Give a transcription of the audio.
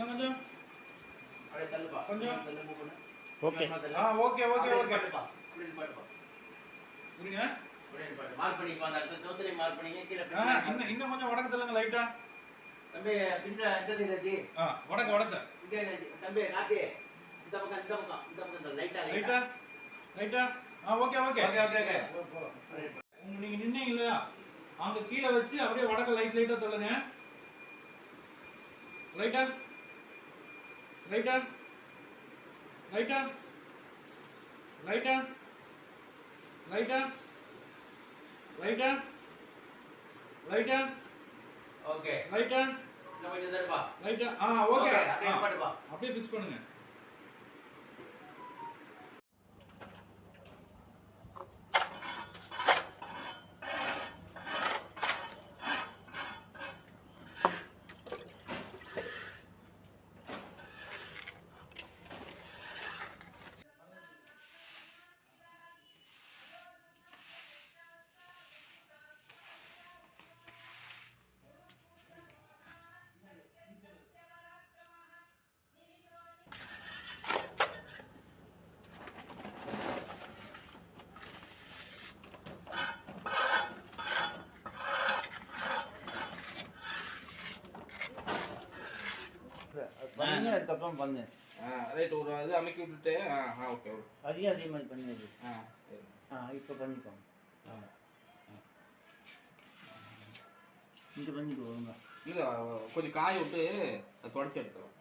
இன்னும் கொஞ்சம் அப்படியே தள்ளுப்பா கொஞ்சம் தள்ளு மூக்கணும் ஓகே ஓகே ஓகே ஓகே பாட்டுப்பா அப்படியே பாட்டுப்பா புரியுங்க அப்படியே பாட்டு மார்க் பண்ணிப்பா அந்த இடத்துல சோத்திரை மார்க் பண்ணிங்க கீழே இன்னும் கொஞ்சம் வடக்கு தள்ளுங்க லைட்டா தம்பி பின்ன இந்த சைடு ஆச்சு வடக்கு இங்கே தம்பி காத்தி இந்த பக்கம் லைட்டா லைட்டா okay okay okay okay okay நீங்க நின்னீங்க இல்லையா அங்க கீழே வச்சு அப்படியே வடக்கு லைட்டா தள்ளுங்க லைட்டா லைட்டா லைட்டா லைட்டா லைட்டா லைட்டா லைட்டா ஓகே லைட்டா நம்ம இங்க தரப்பா லைட்டா ஓகே அப்படியே பாட்டுப்பா அப்படியே ஃபிக்ஸ் பண்ணுங்க பண்ணி அதுக்கப்புறம் பண்ணு ரைட் ஒரு இது அமைக்கி விட்டுட்டு ஓகே ஓகே அதையும் அதே மாதிரி பண்ணிடுது சரி இப்போ பண்ணிக்கோங்க இங்கே பண்ணிட்டு வருங்க இல்லை கொஞ்சம் காய விட்டு அதை தொடச்சி எடுத்துக்கலாம்